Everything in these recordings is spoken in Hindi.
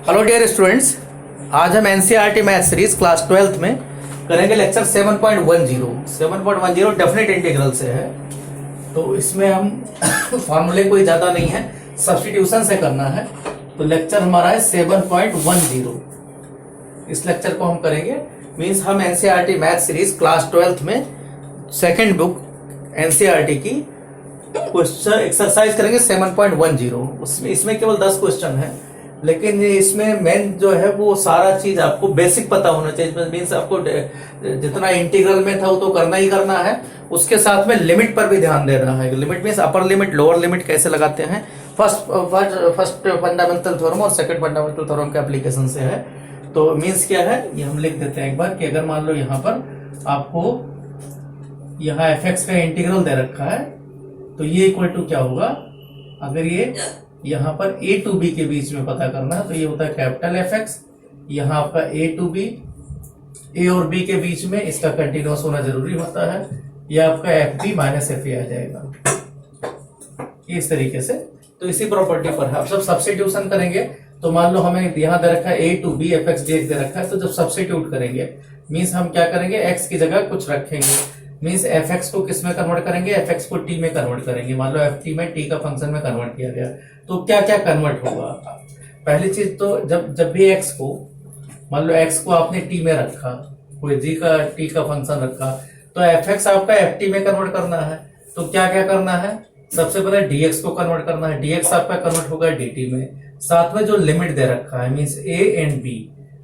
हेलो डियर स्टूडेंट्स, आज हम NCERT math series class 12th में करेंगे लेक्चर 7.10। 7.10 डेफिनेट इंटीग्रल से है। तो इसमें हम फॉर्मूले कोई ज़्यादा नहीं है, सब्स्टिट्यूशन से करना है। तो लेक्चर हमारा है 7.10। इस लेक्चर को हम करेंगे, मीन्स हम NCERT math series class 12th में सेकेंड बुक एनसीईआरटी की क्वेश्चन एक्सरसाइज करेंगे 7.10। उसमें इसमें केवल 10 क्वेश्चन है, लेकिन इसमें मेन जो है वो सारा चीज आपको बेसिक पता होना चाहिए। मीन्स आपको जितना इंटीग्रल में था वो तो करना ही करना है, उसके साथ में लिमिट पर भी ध्यान देना है। Limit means upper limit lower limit कैसे लगाते हैं, फर्स्ट फंडामेंटल थ्योरम और सेकंड फंडामेंटल थ्योरम के एप्लीकेशन से है। तो मीन्स क्या है ये हम लिख देते हैं एक बार कि अगर मान लो यहाँ पर आपको यहाँ एफ का इंटीग्रल दे रखा है, तो ये इक्वल टू क्या होगा, अगर ये यहाँ पर a टू b के बीच में पता करना है तो ये होता है कैपिटल एफ एक्स। यहाँ आपका a टू b, a और b के बीच में इसका कंटिन्यूअस होना जरूरी होता है। ये आपका f b minus f a आ जाएगा इस तरीके से। तो इसी प्रॉपर्टी पर है। अब जब सब्स्टिट्यूशन करेंगे तो मान लो हमें यहाँ दे रखा है a to b f x dx दे रखा है, तो जब सब्स्टिट्यूट करेंगे मीन्स हम क्या करेंगे, x की जगह कुछ रखेंगे। मीन्स एफ एक्स को किस में कन्वर्ट करेंगे, एफ एक्स को टी में कन्वर्ट करेंगे। मान लो एफ टी में टी का फंक्शन में कन्वर्ट किया गया, तो क्या क्या कन्वर्ट होगा। पहली चीज तो जब भी एक्स को मान लो एक्स को आपने टी में रखा, कोई जी का टी का फंक्शन रखा, तो एफ एक्स आपका एफ टी में कन्वर्ट करना है। तो क्या क्या करना है, सबसे पहले डीएक्स को कन्वर्ट करना है। डीएक्स आपका कन्वर्ट होगा डी में। साथ में जो लिमिट दे रखा है मीन्स ए एंड बी,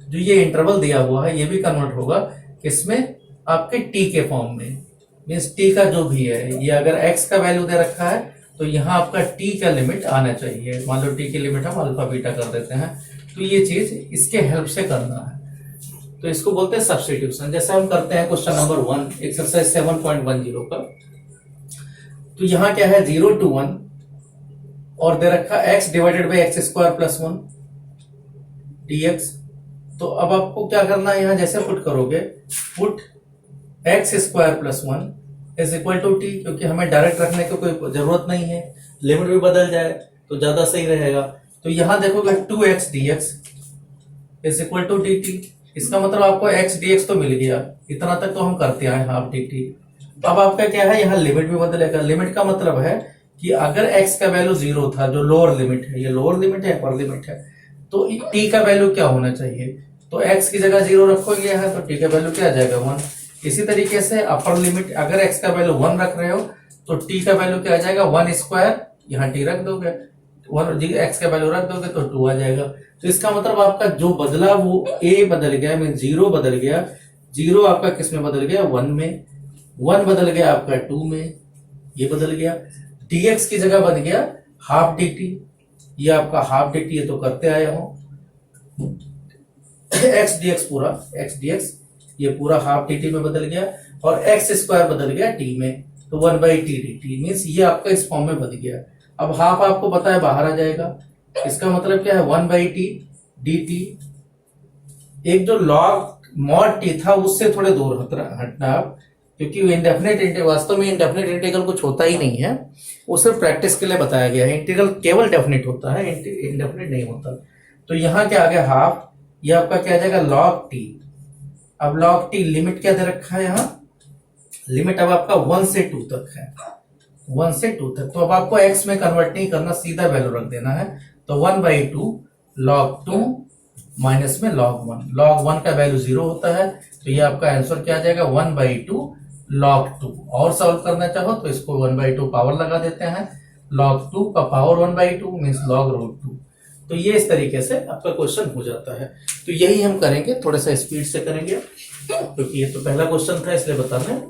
जो ये इंटरवल दिया हुआ है ये भी कन्वर्ट होगा किसमें, आपके टी के फॉर्म में। मीन्स टी का जो भी है, ये अगर एक्स का वैल्यू दे रखा है तो यहाँ आपका टी का लिमिट आना चाहिए। मान लो टी की लिमिट हम अल्फा बीटा कर देते हैं, तो ये चीज इसके हेल्प से करना है। तो इसको बोलते हैं सब्स्टिट्यूशन। जैसे हम करते हैं क्वेश्चन नंबर 1 एक्सरसाइज 7.10 का। तो यहाँ क्या है 0 to 1 और दे रखा x divided by x square plus 1 dx। तो अब आपको क्या करना है, यहाँ जैसे पुट करोगे, put x square plus 1 is equal to t, क्योंकि हमें डायरेक्ट रखने की कोई जरूरत नहीं है, लिमिट भी बदल जाए तो ज्यादा सही रहेगा। तो यहां देखोगे 2x dx is equal to dt। इसका मतलब आपको x dx तो मिल गया, इतना तक तो हम करते आए हाफ dt। अब आपका क्या है, यहाँ लिमिट भी बदलेगा। लिमिट का मतलब है कि अगर x का वैल्यू 0 था, जो लोअर लिमिट है, ये लोअर लिमिट है अपर लिमिट है, तो t का वैल्यू क्या होना चाहिए। तो x की जगह 0 रखोगे यहाँ, तो t का वैल्यू क्या आ जाएगा 1। इसी तरीके से अपर लिमिट अगर x का वैल्यू 1 रख रहे हो तो t का वैल्यू क्या आ जाएगा 1 स्क्वायर, यहाँ t रख दोगे, 1 x का वैल्यू रख दोगे तो 2 आ जाएगा। तो इसका मतलब आपका जो बदला वो a बदल गया, मीन 0 बदल गया। 0 आपका किस में बदल गया, 1 में। 1 बदल गया आपका 2 में, ये बदल गया। dx की जगह बन गया हाफ dt, ये आपका हाफ dt ये तो करते आए हो। x dx पूरा, x dx ये पूरा हाफ dt में बदल गया, और x स्क्वायर बदल गया t में, तो 1/t dt मीन्स ये आपका इस फॉर्म में बदल गया। अब हाफ आपको पता है बाहर आ जाएगा, इसका मतलब क्या है 1/t dt। एक जो लॉग मॉड t था उससे थोड़े दूर हटना आप, क्योंकि इंडेफिनेट वास्तव में इंडेफिनेट इंटीग्रल कुछ होता ही नहीं है, वो सिर्फ प्रैक्टिस के लिए बताया गया है। इंटीग्रल केवल डेफिनेट होता है, इंडेफिनेट नहीं होता। तो यहाँ क्या आ गया हाफ, ये आपका क्या आ जाएगा लॉग t। अब लॉग टी लिमिट क्या दे रखा है, यहाँ लिमिट अब आपका 1 से 2 तक है, 1 से 2 तक। तो अब आपको x में कन्वर्ट नहीं करना, सीधा वैल्यू रख देना है। तो 1/2 log 2 माइनस में log 1। log 1 का वैल्यू 0 होता है, तो ये आपका आंसर क्या आ जाएगा 1/2 log 2। और सॉल्व करना चाहो तो इसको 1/2 पावर लगा देते हैं, log 2 का पावर 1/2 मीन्स log रूट 2। तो ये इस तरीके से आपका क्वेश्चन हो जाता है। तो यही हम करेंगे, थोड़ा सा स्पीड से करेंगे क्योंकि ये तो पहला क्वेश्चन था, इसलिए बताना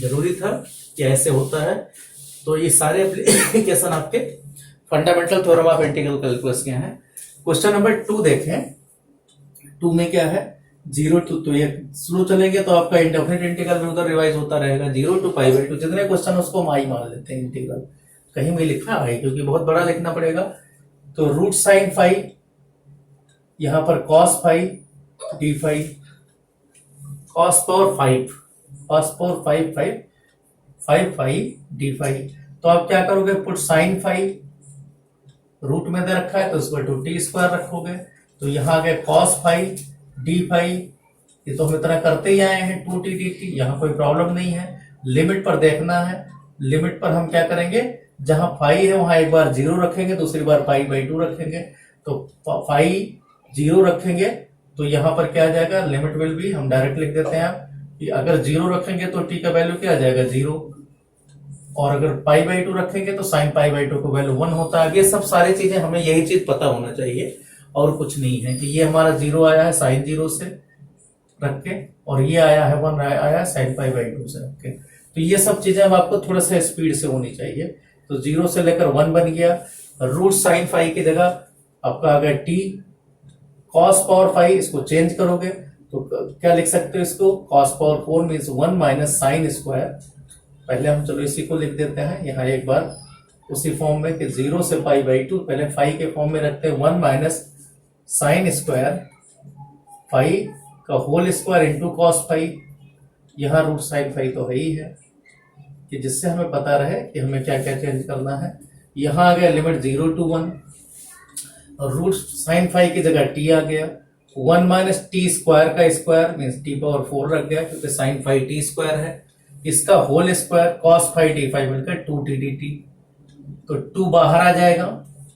जरूरी था कि ऐसे होता है। तो ये सारे एप्लीकेशन आपके fundamental theorem of integral calculus के हैं। क्वेश्चन नंबर 2 देखें। 2 में क्या है 0 to, तो ये स्लो चलेंगे तो आपका इंडेफिनिट इंटीग्रल में उधर रिवाइज होता रहेगा। 0 to π/2 जितने क्वेश्चन उसको हम आई मान लेते हैं इंटीग्रल, कहीं भी लिखा आई क्योंकि बहुत बड़ा लिखना पड़ेगा। तो रूट साइन फाई, यहां पर cos phi d phi, cos power 5, cos power 5 phi d phi. तो आप क्या करोगे, पुट साइन फाई, रूट में दे रखा है तो इसको 2t स्क्वायर रखोगे, तो यहाँ आ गया कॉस फाई डी फाई, ये तो हम इतना करते ही आए हैं 2t dt, यहाँ कोई प्रॉब्लम नहीं है। लिमिट पर देखना है, लिमिट पर हम क्या करेंगे, जहां फाई है वहां एक बार 0 रखेंगे, दूसरी बार पाई बाई 2 रखेंगे। तो फाई 0 रखेंगे तो यहाँ पर क्या आ जाएगा, लिमिट विल बी, हम डायरेक्ट लिख देते हैं कि अगर 0 रखेंगे तो टी का वैल्यू क्या आ जाएगा 0, और अगर पाई बाई 2 रखेंगे तो साइन पाई बाई 2 का वैल्यू 1 होता है। ये सब सारी चीजें हमें यही चीज पता होना चाहिए और कुछ नहीं है कि ये हमारा 0 आया है साइन 0 से रख के, और ये आया है 1 आया है साइन पाई बाई 2 से रख के। तो ये सब चीजें अब आपको थोड़ा सा स्पीड से होनी चाहिए। तो 0 से लेकर 1 बन गया, रूट साइन फाई की जगह आपका आ गया टी कॉस पावर फाई, इसको चेंज करोगे तो क्या लिख सकते हो इसको, cos power 4 means 1 minus sine square. पहले हम चलो इसी को लिख देते हैं यहाँ एक बार उसी फॉर्म में कि 0 से पाई बाई 2, पहले फाई के फॉर्म में रखते हैं 1 माइनस साइन स्क्वायर फाई का whole square into cos phi. यहाँ रूट साइन फाई तो है ही है कि जिससे हमें पता रहे कि हमें क्या क्या चेंज करना है। यहाँ आ गया लिमिट 0 to 1, और रूट साइन फाई की जगह टी आ गया, 1 माइनस टी स्क्वायर का स्क्वायर मीन्स टी पावर 4 रख गया क्योंकि साइन फाई टी स्क्वायर है, इसका whole square cos phi d phi मिलकर 2t dt। तो 2 बाहर आ जाएगा,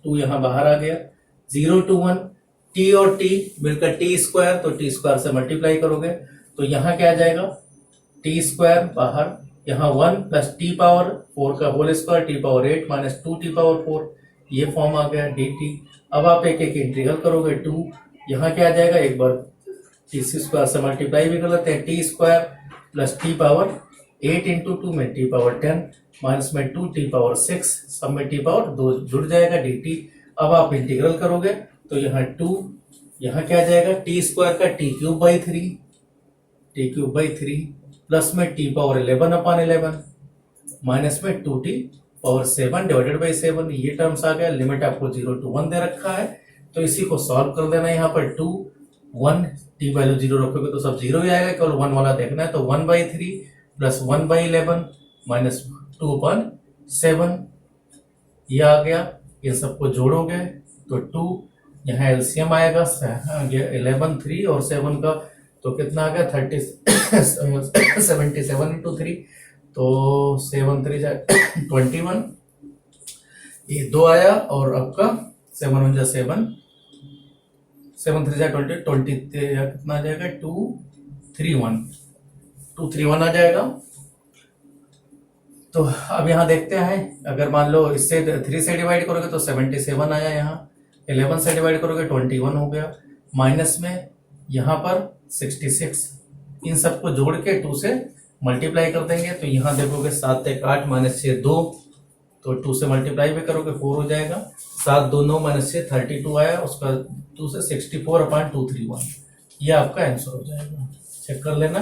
2 यहाँ बाहर आ गया, 0 to 1 टी और टी मिलकर टी स्क्वायर, तो टी स्क्वायर से मल्टीप्लाई करोगे तो यहाँ क्या आ जाएगा टी स्क्वायर बाहर, यहाँ 1 प्लस टी पावर 4 का होल स्क्वायर टी पावर 8 माइनस 2t पावर 4, ये फॉर्म आ गया dt। अब आप एक एक इंटीग्रल करोगे 2, यहाँ क्या आ जाएगा, एक बार टी स्क्वायर से मल्टीप्लाई भी कर लेते हैं, T square plus T power 8 into 2 में टी पावर 10 माइनस में 2 टी पावर 6, सब में टी पावर 2 जुड़ जाएगा dt। अब आप इंटीग्रल करोगे तो यहाँ 2, यहाँ क्या आ जाएगा टी स्क्वायर का टी क्यूब बाई 3 प्लस में टी पावर 11 अपान 11 माइनस में 2t पावर 7 डिवाइडेड बाई 7, ये टर्म्स आ गया। लिमिट आपको 0 to 1 दे रखा है तो इसी को सॉल्व कर देना है। यहाँ पर 2 1 टी वैल्यू 0 रखोगे तो सब 0 ही आएगा, केवल 1 वाला देखना है। तो 1/3 प्लस 1/11 माइनस 2/7 ये आ गया। ये सबको जोड़ोगे तो 2, यहाँ एलसीएम आएगा 11 3 और 7 का, तो कितना आ गया 77 इंटू 3, तो 7 3 21, ये 2 आया, और आपका 7 1 जा 7 7 3 जा 20 कितना आ जाएगा 231 आ जाएगा। तो अब यहाँ देखते हैं, अगर मान लो इससे 3 से डिवाइड करोगे तो 77 आया, यहाँ 11 से डिवाइड करोगे 21 हो गया, माइनस में यहाँ पर 66, इन सबको जोड़ के 2 से मल्टीप्लाई कर देंगे तो यहाँ देखोगे 7 1 8 माइनस 6 2, तो 2 से मल्टीप्लाई भी करोगे 4 हो जाएगा, 7 2 9 माइनस 6 32 आया, उसका 2 से 64/231, ये आपका आंसर हो जाएगा। चेक कर लेना।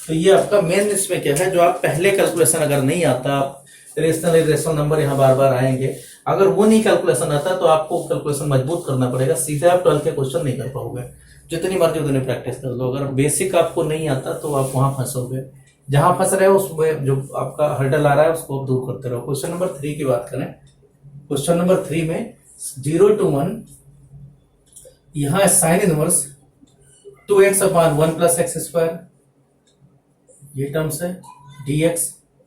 तो ये आपका मेन इसमें क्या है, जो आप पहले कैलकुलेशन अगर नहीं आता, आप रेशनल इरेशनल नंबर यहाँ बार बार आएंगे, अगर वो नहीं कैलकुलेशन आता तो आपको कैलकुलेशन मजबूत करना पड़ेगा, सीधे आप 12 के क्वेश्चन नहीं कर पाओगे, जितनी मर्जी उतनी प्रैक्टिस कर लो। अगर बेसिक आपको नहीं आता तो आप वहां फंसोगे, जहां फंस रहे हो उसमें जो आपका हर्डल आ रहा है उसको आप दूर करते रहो। क्वेश्चन नंबर 3 की बात करें, क्वेश्चन नंबर 3 में 0 to 1 यहाँ sine inverse 2x/1 plus x square, ये टर्म्स है, dx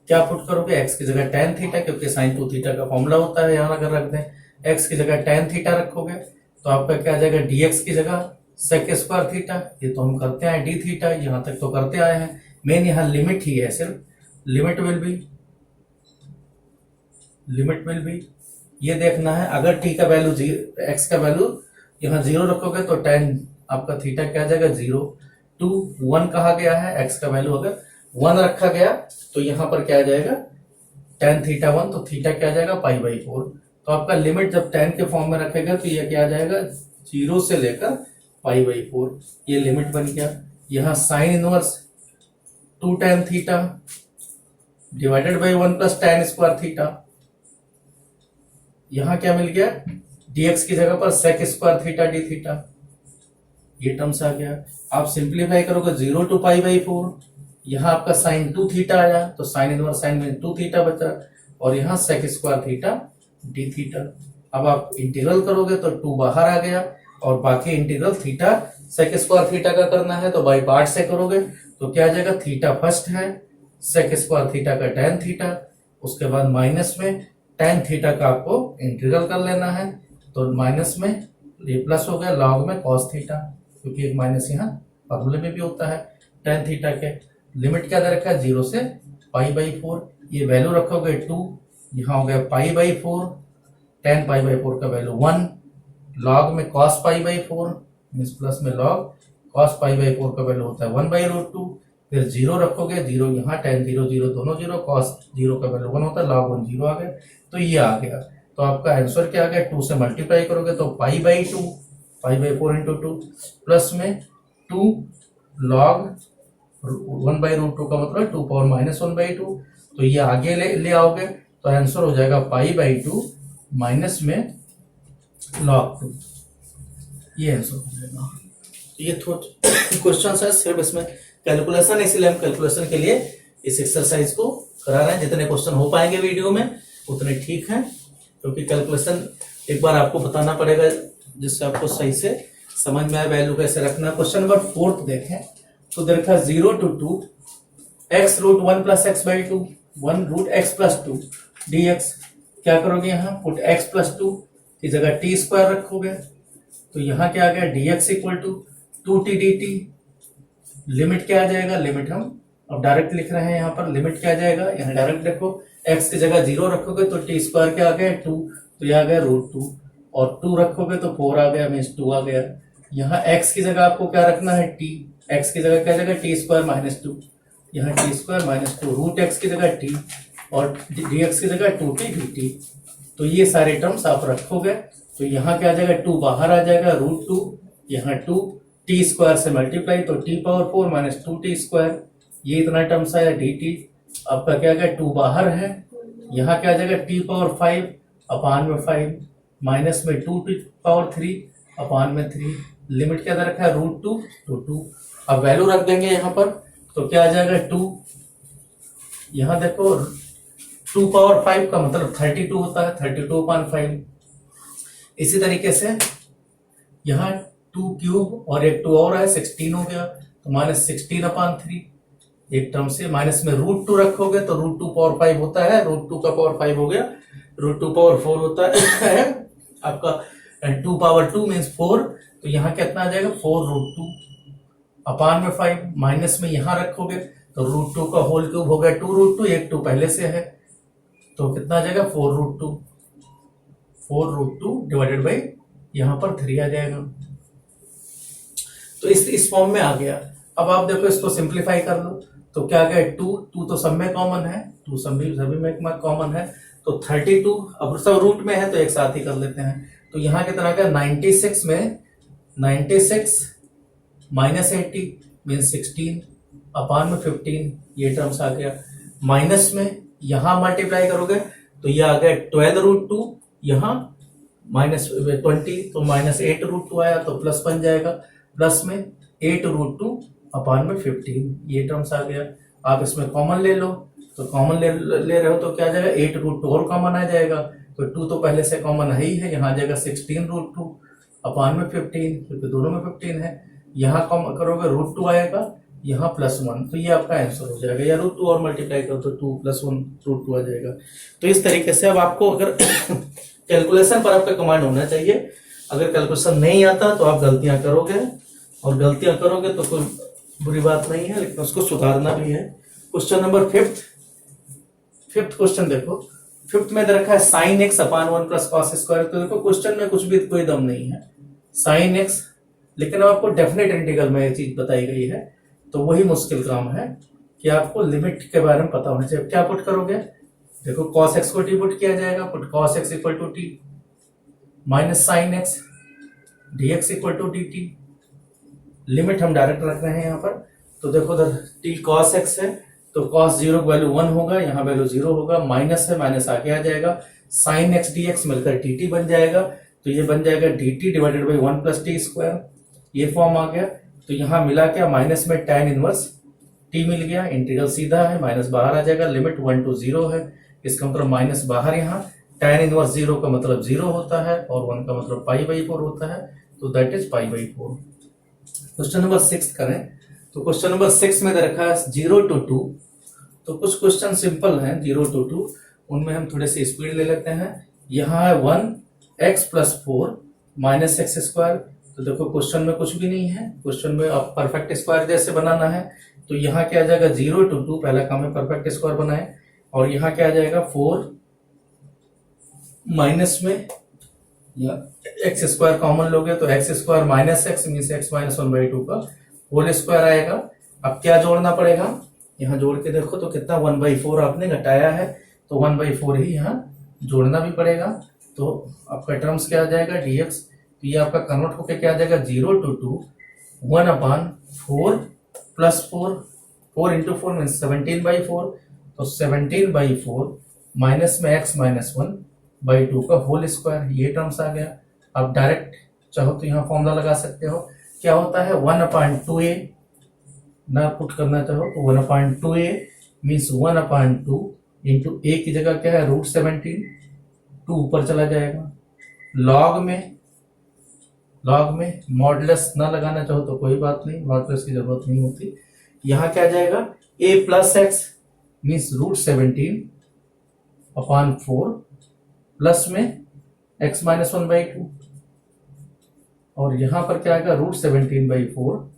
क्या पुट करोगे, x की जगह tan थीटा, क्योंकि साइन 2 थीटा का फॉर्मूला होता है, यहाँ अगर रख दें x की जगह tan थीटा रखोगे तो आपका क्या आ जाएगा, dx की जगह sec स्क्वायर थीटा, ये तो हम करते हैं d थीटा, यहाँ तक तो करते आए हैं। मेन यहाँ लिमिट ही है, सिर्फ लिमिट विल बी ये देखना है, अगर t का वैल्यू x का वैल्यू यहाँ 0 रखोगे तो tan आपका थीटा क्या आ जाएगा 0 to 1 कहा गया है, x का वैल्यू अगर 1 रखा गया तो यहाँ पर क्या आ जाएगा tan थीटा 1, तो थीटा क्या आ जाएगा π/4। तो आपका लिमिट जब tan के फॉर्म में रखेगा तो ये क्या आ जाएगा 0 से लेकर π/4, ये लिमिट बन गया। यहाँ sine inverse 2 tan theta divided by 1 plus tan square theta, यहाँ क्या मिल गया dx की जगह पर sec square theta d theta, ये टर्म्स आ गया। आप सिंप्लीफाई करोगे 0 to π/4, यहाँ आपका साइन 2 थीटा आया तो साइन इनवर्स साइन में 2 थीटा बचा, और यहाँ sec square theta d theta. अब आप इंटीग्रल करोगे तो 2 बाहर आ गया, और बाकी integral theta sec square theta का करना है तो बाई पार्ट से करोगे तो क्या आ जाएगा, थीटा फर्स्ट है, सेक स्क्वायर थीटा का tan थीटा, उसके बाद माइनस में tan थीटा का आपको इंटीग्रल कर लेना है, तो माइनस में ये प्लस हो गया लॉग में cos थीटा, क्योंकि एक माइनस यहाँ फॉर्मूले में भी होता है। tan थीटा के लिमिट क्या दे रखा है, 0 से π/4, ये वैल्यू रखोगे 2, यहाँ हो गया π/4, tan π/4 का वैल्यू 1, लॉग में cos π/4 मीन्स प्लस में log cos π/4 का वैल्यू होता है 1/√2, फिर 0 रखोगे, 0 यहाँ, tan 0 0 दोनों 0, cos 0 का वैल्यू 1 होता है, log 1 0 आ गया, तो ये आ गया। तो आपका आंसर क्या आ गया, 2 से मल्टीप्लाई करोगे तो π/2, π/4 इंटू 2 प्लस में 2 log 1/√2 का मतलब 2 पावर -1/2, तो ये आगे ले आओगे तो आंसर हो जाएगा π/2 माइनस में log 2, ये आंसर हो जाएगा। ये क्वेश्चन है, सिर्फ इसमें कैलकुलेशन, इसीलिए हम कैलकुलेशन के लिए इस एक्सरसाइज को करा रहे हैं। जितने क्वेश्चन हो पाएंगे वीडियो में उतने ठीक हैं, क्योंकि कैलकुलेशन एक बार आपको बताना पड़ेगा जिससे आपको सही से समझ में आए वैल्यू कैसे रखना है। क्वेश्चन नंबर 4 देखें तो देखा 0 to 2 x√1 + x/2 1√x+2 dx, क्या करोगे यहाँ पुट x+2 की जगह t² रखोगे, तो यहाँ क्या आ गया dx = 2t dt। लिमिट क्या आ जाएगा, लिमिट हम अब डायरेक्ट लिख रहे हैं, यहाँ पर लिमिट क्या आ जाएगा, यहाँ डायरेक्ट देखो x की जगह 0 रखोगे तो t² क्या आ गया 2, तो यह आ गया √2, और 2 रखोगे तो 4 आ गया मीन्स 2 आ गया। यहाँ x की जगह आपको क्या रखना है t, x की जगह क्या जगह t² - 2, यहाँ t² - 2, √x की जगह t और dx की जगह 2t dt। तो ये सारे टर्म्स आप रखोगे तो यहाँ क्या आ जाएगा, 2 बाहर आ जाएगा, √2, यहाँ 2 t² से मल्टीप्लाई तो t⁴ - 2t², ये इतना टर्म्स आया dt। आपका क्या गया, 2 बाहर है, यहाँ क्या आ जाएगा t⁵/5 माइनस में 2t⁵/3 लिमिट क्या दे रखा है, √2 to 2। अब वैल्यू रख देंगे यहाँ पर तो क्या आ जाएगा 2, यहाँ देखो 2⁵ का मतलब 32 होता है, 32/5। इसी तरीके से यहाँ 2³ और एक 2 और है 16 हो गया, तो -16/3 एक टर्म से, माइनस में √2 रखोगे तो √2⁵ होता है, √2 का पावर 5 हो गया, √2⁴ होता है आपका 2⁻2 मीन्स 4, तो यहाँ कितना आ जाएगा 4√2/5, माइनस में यहाँ रखोगे तो √2 का होल क्यूब हो गया 2√2, एक 2 पहले से है तो कितना आ जाएगा 4√2 डिवाइडेड बाई यहाँ पर 3 आ जाएगा। तो इस फॉर्म में आ गया। अब आप देखो इसको सिंप्लीफाई कर लो तो क्या आ गया 2 तो सब में कॉमन है, 2 सभी में कॉमन है, तो 32 अब सब रूट में है तो एक साथ ही कर लेते हैं। तो यहाँ कितना का 96 में 96 - 80 मीन्स 16/15, ये टर्म्स आ गया। माइनस में यहाँ मल्टीप्लाई करोगे तो ये आ गया 12√2, यहाँ -20 तो -8√2 आया तो प्लस बन जाएगा, प्लस में 8√2/15, ये टर्म्स आ गया। आप इसमें कॉमन ले लो तो कॉमन ले रहे हो तो क्या आ जाएगा 8√2 और कॉमन आ जाएगा, तो 2 तो पहले से कॉमन है ही है, यहाँ आ जाएगा 16√2/15 क्योंकि दोनों में 15 है, यहाँ कॉमन करोगे √2 आएगा, यहाँ +1, तो ये आपका आंसर हो जाएगा, या √2 और मल्टीप्लाई करो तो 2 + 1 √2 आ जाएगा। तो इस तरीके से अब आपको अगर कैलकुलेशन पर आपका कमांड होना चाहिए, अगर कैलकुलेशन नहीं आता तो आप गलतियां करोगे, और गलतियां करोगे तो कोई बुरी बात नहीं है, लेकिन उसको सुधारना भी है। क्वेश्चन नंबर 5th क्वेश्चन देखो, 5th में दे रखा है sin x/1 + cos²। तो देखो क्वेश्चन में कुछ भी कोई दम नहीं है, sin x, लेकिन आपको डेफिनेट इंटीग्रल में ये चीज बताई गई है, तो वही मुश्किल काम है कि आपको लिमिट के बारे में पता होना चाहिए। क्या पुट करोगे, देखो cos x को t पुट किया जाएगा, put cos x = t minus sin x dx = dt। Limit हम डायरेक्ट रख रहे हैं यहाँ पर, तो देखो उधर t cos x है तो cos 0 की वैल्यू 1 होगा, यहाँ वैल्यू 0 होगा, माइनस है माइनस आगे आ जाएगा, sin x dx मिलकर dt बन जाएगा, तो ये बन जाएगा dt डिवाइडेड बाई 1 + t², ये फॉर्म आ गया। तो यहाँ मिला क्या, माइनस में tan इनवर्स t मिल गया, इंटीग्रल सीधा है, माइनस बाहर आ जाएगा, लिमिट 1 to 0 है, इसका मतलब माइनस बाहर, यहाँ tan इनवर्स 0 का मतलब 0 होता है और 1 का मतलब π/4 होता है, तो that is pi by 4। Question number 6 करें तो क्वेश्चन नंबर 6 में दे रखा है 0 to 2। तो कुछ क्वेश्चन सिंपल हैं 0 to 2, उनमें हम थोड़े से स्पीड ले लेते हैं। यहाँ है 1x + 4 - x²। तो देखो क्वेश्चन में कुछ भी नहीं है, क्वेश्चन में आप परफेक्ट स्क्वायर जैसे बनाना है। तो यहाँ क्या आ जाएगा 0 to 2, पहला काम है परफेक्ट स्क्वायर बनाए। और यहाँ क्या आ जाएगा 4 माइनस में या x² कॉमन लोगे तो x² - x मीन्स x - 1/2 का होल स्क्वायर आएगा। अब क्या जोड़ना पड़ेगा, यहाँ जोड़ के देखो तो कितना 1/4 आपने घटाया है, तो 1/4 ही यहाँ जोड़ना भी पड़ेगा। तो आपका टर्म्स क्या आ जाएगा dx, तो ये आपका कन्वर्ट होकर क्या आ जाएगा 0 to 2 1/4 + 4 × 4 मीन्स 17/4। तो 17/4 माइनस में x - 1/2 का होल स्क्वायर, ये टर्म्स आ गया। आप डायरेक्ट चाहो तो यहाँ फॉर्मूला लगा सकते हो, क्या होता है 1/2a, ना पुट करना चाहो तो 1/2a मीन्स 1/2 इंटू a की जगह क्या है √17, 2 ऊपर चला जाएगा। लॉग में मॉडुलस ना लगाना चाहो तो कोई बात नहीं, मॉडुलस की जरूरत नहीं होती। यहाँ क्या जाएगा a + x मीन्स √17/4 प्लस में x - 1/2, और यहां पर क्या आएगा √17/4,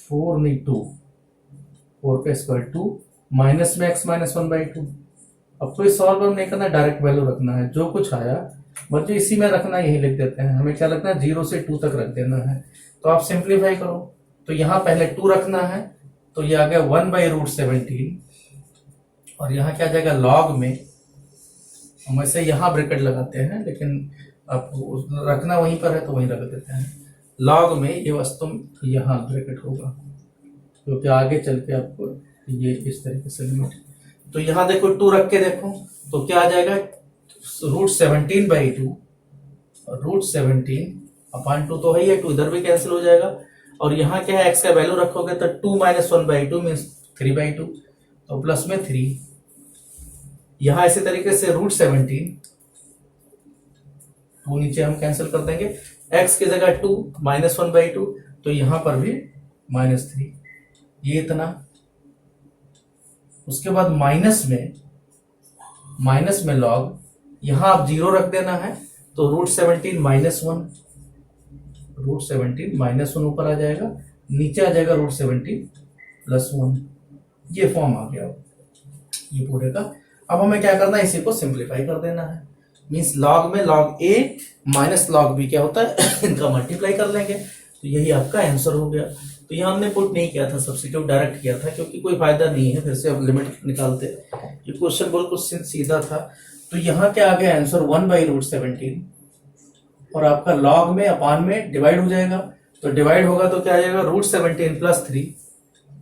4 नहीं 2, 4 का स्क्वायर 2 माइनस में x - 1/2। अब कोई सॉल्व नहीं करना, डायरेक्ट वैल्यू रखना है, जो कुछ आया बच्चे इसी में रखना, यही लिख देते हैं। हमें क्या रखना है 0 से 2 तक रख देना है। तो आप सिंप्लीफाई करो, तो यहाँ पहले 2 रखना है, तो ये आ गया 1/√17, और यहाँ क्या जाएगा लॉग में, हम ऐसे यहाँ ब्रैकेट लगाते हैं लेकिन आप रखना वहीं पर है तो वहीं रख देते हैं। लॉग में ये वस्तु यहाँ ब्रैकेट होगा, क्योंकि आगे चल के आपको ये इस तरीके से लिमिट। तो यहाँ देखो 2 रख के देखो तो क्या आ जाएगा √17/2, √17/2 तो है ही है, 2 इधर भी कैंसिल हो जाएगा। और यहाँ क्या है x का वैल्यू रखोगे तो 2 - 1/2 मीन्स 3/2, तो प्लस में 3। यहाँ इसी तरीके से √17, 2 नीचे हम कैंसिल कर देंगे, x की जगह 2 - 1/2, तो यहां पर भी -3, ये इतना। उसके बाद माइनस में लॉग, यहां आप 0 रख देना है, तो √17 - 1 ऊपर आ जाएगा, नीचे आ जाएगा √17 + 1। ये फॉर्म आ गया ये पूरे का। अब हमें क्या करना है, इसी को सिंप्लीफाई कर देना है। मीन्स लॉग में log a minus log b क्या होता है इनका मल्टीप्लाई कर लेंगे, तो यही आपका आंसर हो गया। तो यहाँ हमने पुट नहीं किया था, सब्स्टिट्यूट डायरेक्ट किया था, क्योंकि कोई फायदा नहीं है फिर से अब लिमिट निकालते। ये क्वेश्चन बिल्कुल सीधा था। तो यहाँ क्या आ गया आंसर 1/√17, और आपका लॉग में अपान में डिवाइड हो जाएगा, तो डिवाइड होगा तो क्या आ जाएगा √17 + 3,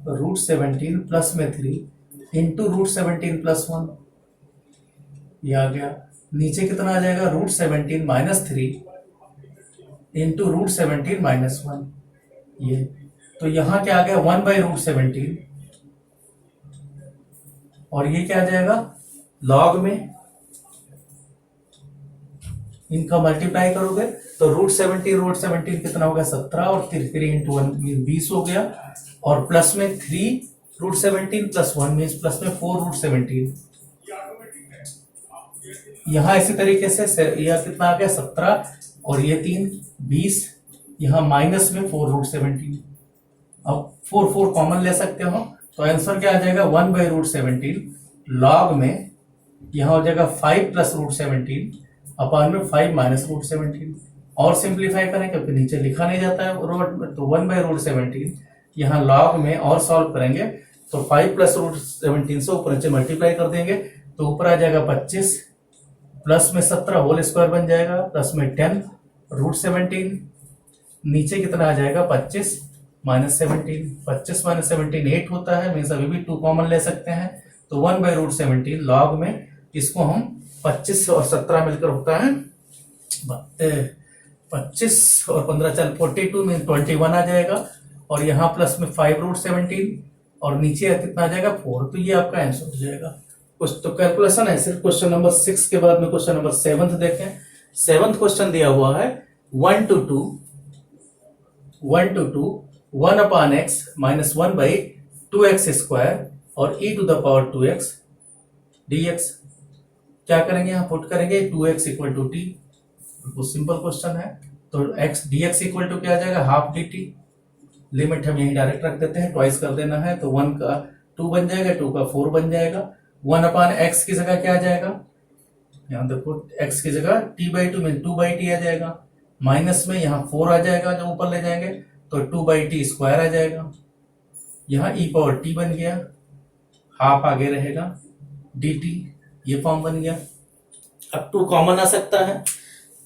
√17 प्लस में 3 इंटू √17 + 1, ये आ गया। नीचे कितना आ जाएगा √17 - 3 इंटू √17 - 1, ये। तो यहां क्या आ गया 1/√17, और ये क्या आ जाएगा लॉग में, इनका मल्टीप्लाई करोगे तो √17 कितना हो गया 17, और 3 इंटू 1 20 हो गया, और प्लस में 3 √17 + 1 मीन्स प्लस में 4 √17। यहाँ इसी तरीके से यह कितना आ गया 17, और ये 3 20, यहाँ माइनस में 4 √17। अब 4 कॉमन ले सकते हो, तो आंसर क्या आ जाएगा 1/√17 लॉग में, यहाँ हो जाएगा 5 + √17 अपान में 5 - √17। और सिंप्लीफाई करें क्योंकि नीचे लिखा नहीं जाता है रोड में, तो 1/√17 यहाँ लॉग में और सॉल्व करेंगे तो 5 + √17 से ऊपर नीचे मल्टीप्लाई कर देंगे, तो ऊपर आ जाएगा 25 प्लस में 17 होल स्क्वायर बन जाएगा, प्लस में 10 √17, नीचे कितना आ जाएगा 25 - 17, 25 - 17 8 होता है, मीन्स अभी भी 2 कॉमन ले सकते हैं। तो 1/√17 लॉग में, इसको हम 25 और 17 मिलकर होता है 25 और 15 चल 42 मीन 21 आ जाएगा, और यहाँ प्लस में 5 √17, और नीचे कितना आ जाएगा 4, तो ये आपका आंसर हो जाएगा। कुछ तो कैलकुलेशन है सिर्फ। क्वेश्चन नंबर 6 के बाद में क्वेश्चन नंबर 7 देखें। 7th क्वेश्चन दिया हुआ है 1 upon x minus 1 by 2x square और e to the power 2x dx। क्या करेंगे, यहाँ पुट करेंगे 2x इक्वल टू टी। बहुत सिंपल क्वेश्चन है। तो x dx इक्वल टू क्या आ जाएगा, हाफ dt। लिमिट हम यही डायरेक्ट रख देते हैं, ट्वाइस कर देना है। तो 1 का 2 बन जाएगा, 2 का 4 बन जाएगा। 1 अपॉन x की जगह क्या आ जाएगा, यहाँ देखो x की जगह t/2 में 2/t आ जाएगा। माइनस में यहाँ 4 आ जाएगा, जब ऊपर ले जाएंगे तो 2/t स्क्वायर आ जाएगा। यहाँ e पावर t बन गया, हाफ आगे रहेगा dt, ये फॉर्म बन गया। अब 2 कॉमन आ सकता है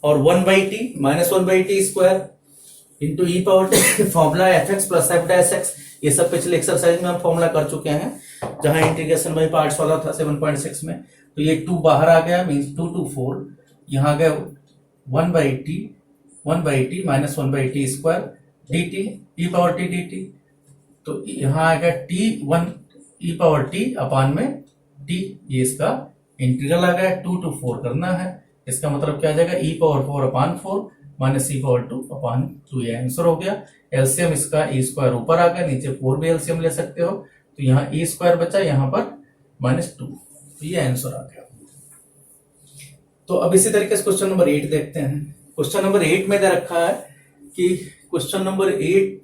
और 1/t minus 1/t square into e power t. Formula fx plus f dash x, ये सब पिछले एक्सरसाइज में हम फॉर्मूला कर चुके हैं, जहां इंटीग्रेशन बाई पार्ट्स वाला था 7.6 में। तो ये 2 बाहर आ गया, मीन्स 2 to 4, यहाँ आ गया 1/t minus 1/t square dt, ई पावर टी dt। तो यहाँ आ गया t1 ई पावर टी अपान में t, ये इसका इंटीग्रल आ गया। 2 to 4 करना है, इसका मतलब क्या आ जाएगा, e पावर 4 अपान 4 माइनस ई पावर 2 अपान 2, ये आंसर हो गया। एलसीएम इसका ई स्क्वायर ऊपर आ गया, नीचे 4 भी एलसीएम ले सकते हो। तो यहाँ ई स्क्वायर बचा, यहाँ पर -2, तो ये आंसर आ गया। तो अब इसी तरीके से क्वेश्चन नंबर 8 देखते हैं। क्वेश्चन नंबर 8 में दे रखा है कि क्वेश्चन नंबर 8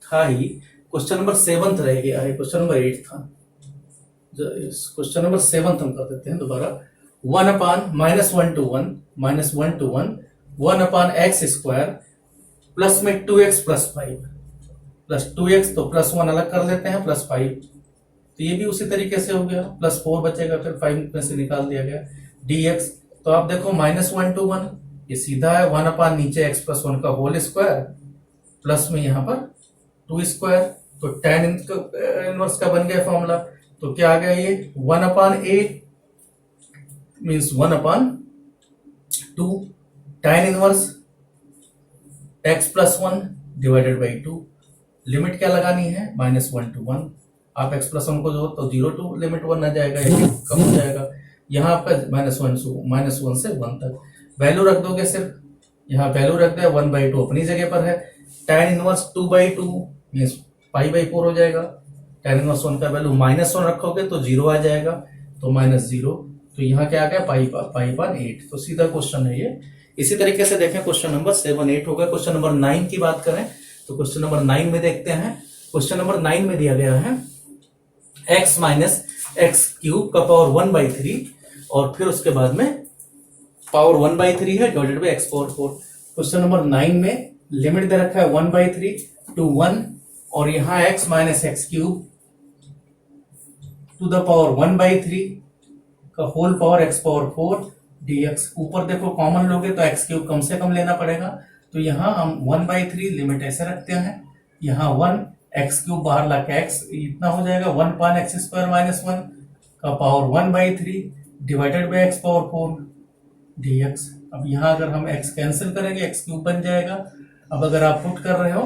था ही, क्वेश्चन नंबर 7 रह गया है, क्वेश्चन नंबर 8 था। क्वेश्चन नंबर 7 हम कर देते हैं दोबारा। 1 अपान -1 to 1 minus 1 to 1 upon x square plus में 2x प्लस 5 प्लस 2x, तो प्लस 1 अलग कर लेते हैं, प्लस 5, तो ये भी उसी तरीके से हो गया। प्लस 4 बचेगा, फिर 5 में से निकाल दिया गया dx। तो आप देखो -1 to 1 ये सीधा है, 1 अपान नीचे x प्लस 1 का होल स्क्वायर प्लस में यहाँ पर 2 स्क्वायर। तो tan इनवर्स का बन गया फॉर्मूला। तो क्या आ गया, ये 1 अपान 8 means 1 upon 2 tan inverse x plus 1 divided by 2। Limit क्या लगानी है, -1 to 1। आप x प्लस 1 को जो तो 0 to लिमिट 1 आ जाएगा, ये कम हो जाएगा। यहाँ आपका -1 से 1 तक वैल्यू रख दोगे, सिर्फ यहाँ वैल्यू रख दे, 1/2 अपनी जगह पर है। tan इनवर्स 2/2 मीन्स π/4 हो जाएगा। tan इनवर्स 1 का वैल्यू -1 रखोगे तो 0 आ जाएगा, तो -0। तो यहाँ क्या आ गया, π/8। तो सीधा क्वेश्चन है ये। इसी तरीके से देखें, क्वेश्चन नंबर 7, 8 होगा। क्वेश्चन नंबर 9 की बात करें तो क्वेश्चन नंबर 9 में देखते हैं। क्वेश्चन नंबर 9 में दिया गया है x माइनस एक्स क्यूब का पावर 1/3 और फिर उसके बाद में पावर 1/3 है divided by x power 4। Question number 9 में लिमिट दे रखा है 1/3 to 1 और यहाँ x minus x cube to the power 1/3 का whole power x power 4 dx। ऊपर देखो कॉमन लोगे तो x क्यूब कम से कम लेना पड़ेगा। तो यहाँ हम 1/3 लिमिट ऐसे रखते हैं, यहाँ 1 x क्यूब बाहर लाके x इतना हो जाएगा 1 पान एक्स स्क्वायर माइनस 1 का power 1/3 divided by x power 4 dx। अब यहाँ अगर हम x कैंसिल करेंगे x क्यूब बन जाएगा। अब अगर आप पुट कर रहे हो,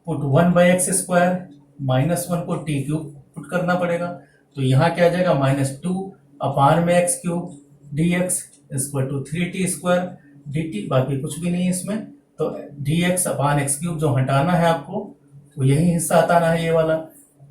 पुट 1/x स्क्वायर -1 को t क्यूब पुट करना पड़ेगा। तो यहाँ क्या आ जाएगा, -2 अपान में x cube dx equal to 3t square dt। बाकी कुछ भी नहीं है इसमें। तो dx अपान x क्यूब जो हटाना है आपको, वो यही हिस्सा हटाना है, ये वाला।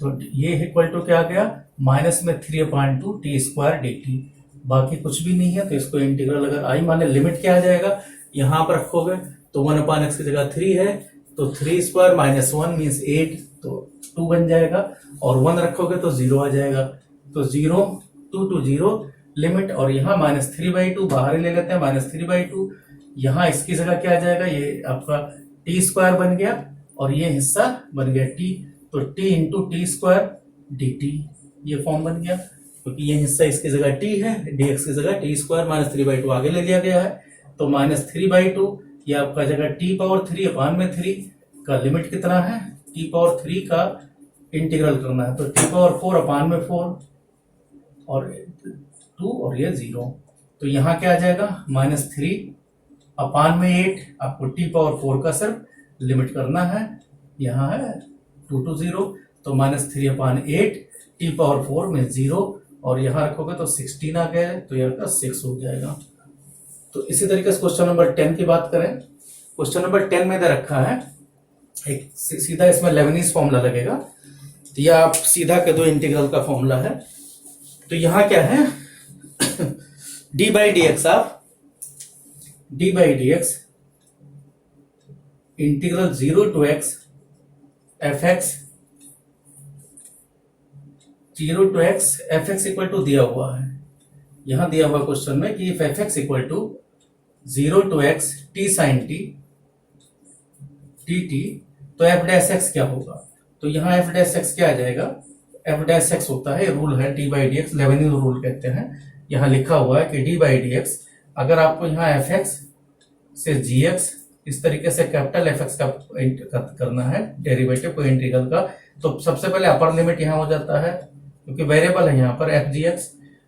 तो ये इक्वल टू क्या आ गया, माइनस में 3/2 t स्क्वायर dt। बाकी कुछ भी नहीं है। तो इसको इंटीग्रल अगर आई माने लिमिट क्या आ जाएगा, यहाँ पर रखोगे तो 1/x की जगह 3 है, तो 3 स्क्वायर -1 मीन्स 8, तो 2 बन जाएगा। और 1 रखोगे तो 0 आ जाएगा। तो 0 2 to 0 लिमिट, और यहाँ -3/2 बाहर ही ले लेते हैं, -3/2। यहाँ इसकी जगह क्या आ जाएगा, ये आपका t स्क्वायर बन गया और ये हिस्सा बन गया t। तो t into T square dt, ये फॉर्म बन गया, क्योंकि ये हिस्सा इसकी जगह t है, dx की जगह t स्क्वायर -3/2 आगे ले लिया गया है। तो -3/2 ये आपका जगह t पावर 3 अपान में 3 का लिमिट कितना है, t पावर 3 का इंटीग्रल करना है। तो t पावर 4 अपान में 4 और 2 और ये 0। तो यहाँ क्या आ जाएगा, -3 अपान में 8। आपको t पावर 4 का सिर्फ लिमिट करना है, यहाँ है 2 to 0। तो -3 अपान 8 t पावर 4 में 0 और यहाँ रखोगे तो 16 आ गया है, तो यहाँ का 6 हो जाएगा। तो इसी तरीके से क्वेश्चन नंबर 10 की बात करें। क्वेश्चन नंबर 10 में दे रखा है एक सीधा इसमें लेबनीज फॉर्मूला लगेगा, तो यह आप सीधा के दो इंटीग्रल का फॉर्मूला है। तो यहाँ क्या है d by d x integral 0 to x fx 0 to x fx equal to दिया हुआ है, यहां दिया हुआ क्वेश्चन में कि if fx equal to 0 to x t sin t dt तो f डैश x क्या होगा। तो यहाँ f डैश x क्या आ जाएगा, f डैश x होता है, रूल है d by d x, Lebanese rule कहते हैं। यहाँ लिखा हुआ है कि d बाई डी एक्स, अगर आपको यहाँ fx से gx इस तरीके से कैपिटल fx का करना है डेरिवेटिव को इंटीग्रल का, तो सबसे पहले अपर लिमिट यहाँ हो जाता है क्योंकि वेरिएबल है यहाँ पर fgx,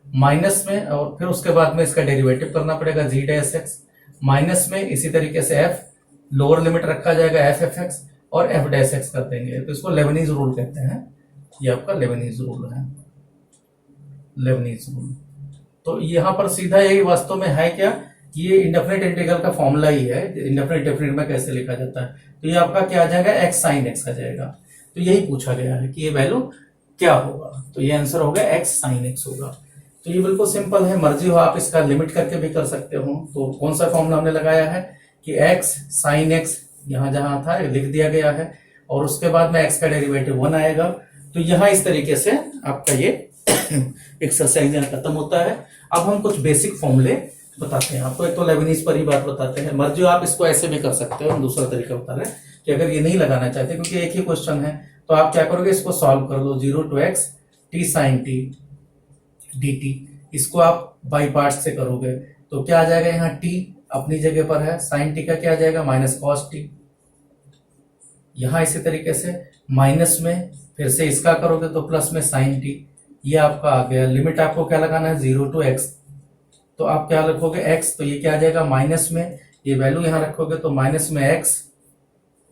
माइनस में और फिर उसके बाद में इसका डेरिवेटिव करना पड़ेगा g डैश x, माइनस में इसी तरीके से f लोअर लिमिट रखा जाएगा f(fx) और f डैश x कर देंगे, तो इसको लेबनीज रूल कहते हैं। ये आपका लेबनीज रूल है, लेबनीज रूल। तो यहाँ पर सीधा यही वास्तव में है क्या, ये इंडेफिनिट इंटीग्रल का फॉर्मूला ही है, इंडेफिनिट डेफिनिट में कैसे लिखा जाता है। तो ये आपका क्या आ जाएगा, x साइन x आ जाएगा। तो यही पूछा गया है कि ये वैल्यू क्या होगा, तो ये आंसर होगा x साइन x होगा। तो ये बिल्कुल सिंपल है, मर्जी हो आप इसका लिमिट करके भी कर सकते हो। तो कौन सा फॉर्मूला हमने लगाया है कि x साइन x यहाँ जहां था लिख दिया गया है और उसके बाद में x का डेरिवेटिव 1 आएगा। तो यहाँ इस तरीके से आपका ये एक्सरसाइज खत्म होता है। अब हम कुछ बेसिक फॉर्मूले बताते हैं आपको। एक तो लेबनीज पर ही बात बताते हैं, मर्जी आप इसको ऐसे भी कर सकते हो। हम दूसरा तरीका बता रहे हैं कि अगर ये नहीं लगाना चाहते क्योंकि एक ही क्वेश्चन है, तो आप क्या करोगे, इसको सॉल्व कर लो। 0 to x t sin t dt, इसको आप बाई पार्ट से करोगे तो क्या आ जाएगा, यहाँ t अपनी जगह पर है, साइन टी का क्या आ जाएगा माइनस कॉस टी। यहां इसी तरीके से माइनस में फिर से इसका करोगे तो प्लस में साइन टी, ये आपका आ गया। लिमिट आपको क्या लगाना है 0 to x, तो आप क्या रखोगे x, तो ये क्या आ जाएगा माइनस में, ये वैल्यू यहां रखोगे तो माइनस में x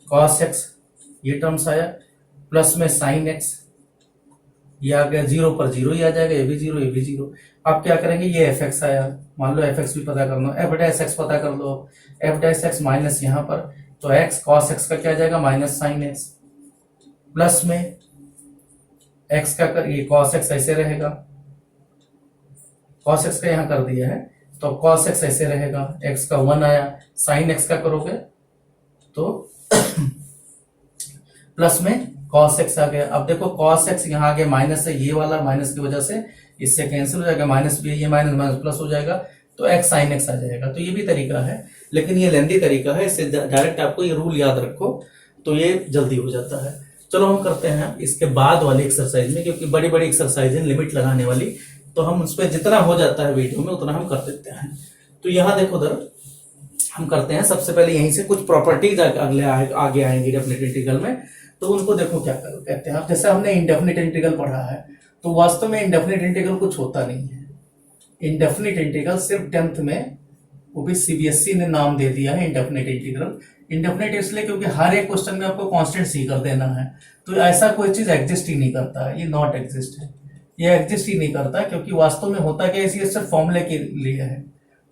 कॉस x ये टर्म्स आया, प्लस में साइन x ये आ गया, 0 पर 0 ही आ जाएगा, ये भी 0 ये भी 0। आप क्या करेंगे, ये fx आया, मान लो fx भी पता करना, f डैश x पता कर लो, f डैश x माइनस यहाँ पर तो x cos x का क्या आ जाएगा माइनस साइन x, प्लस में x का कर ये cos x ऐसे रहेगा, cos x का यहाँ कर दिया है तो cos x ऐसे रहेगा, x का 1 आया, साइन x का करोगे तो प्लस में cos x आ गया। अब देखो cos x यहाँ आगे माइनस है, ये वाला माइनस की वजह से इससे कैंसिल हो जाएगा, माइनस भी ये माइनस माइनस प्लस हो जाएगा तो x साइन x आ जाएगा। तो ये भी तरीका है, लेकिन ये लेंदी तरीका है, इससे डायरेक्ट आपको ये रूल याद रखो तो ये जल्दी हो जाता है। चलो हम करते हैं इसके बाद वाली एक्सरसाइज में, क्योंकि बड़ी बड़ी एक्सरसाइज है लिमिट लगाने वाली, तो हम उस पर जितना हो जाता है वीडियो में उतना हम कर देते हैं। तो यहाँ देखो उधर हम करते हैं, सबसे पहले यहीं से कुछ प्रॉपर्टीज अगले आगे आएंगे डेफिनेट इंटीग्रल में, तो उनको देखो क्या करो कहते हैं। जैसे हमने इंडेफिनिट इंटीग्रल पढ़ा है, तो वास्तव में इंडेफिनिट इंटीग्रल कुछ होता नहीं है। इंडेफिनिट इंटीग्रल सिर्फ 10th में, वो भी सीबीएसई ने नाम दे दिया है इंडेफिनिट इंटीग्रल। इंडेफिनिट इसलिए क्योंकि हर एक क्वेश्चन में आपको कांस्टेंट सी कर देना है, तो ऐसा कोई चीज एग्जिस्ट ही नहीं करता है, ये नॉट एग्जिस्ट है, ये एग्जिस्ट ही नहीं करता क्योंकि वास्तव में होता क्या है, ये सिर्फ फॉर्मूले के लिए है,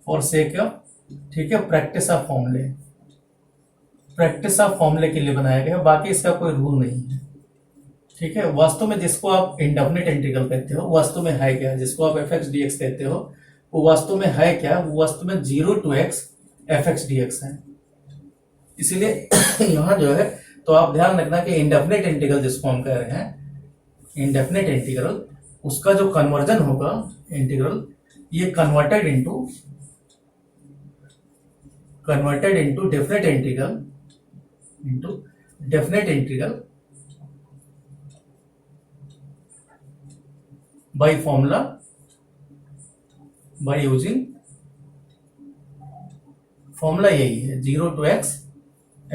फॉर सेक ऑफ, ठीक है, प्रैक्टिस ऑफ फॉर्मूले, प्रैक्टिस ऑफ फॉर्मूले के लिए बनाया गया है, बाकी इसका कोई रूल नहीं है। ठीक है, वास्तव में जिसको आप इंडेफिनिट इंटीग्रल कहते हो वास्तव में है क्या, जिसको आप एफ एक्स डी एक्स कहते हो वो वास्तव में है क्या, वो वास्तव में 0 to x F x d x है। इसीलिए यहाँ जो है तो आप ध्यान रखना कि इंडेफिनिट इंटीग्रल जिसको हम कह रहे हैं इंडेफिनिट इंटीग्रल, उसका जो कन्वर्जन होगा इंटीग्रल, ये converted into definite integral by formula by using formula यही है 0 to x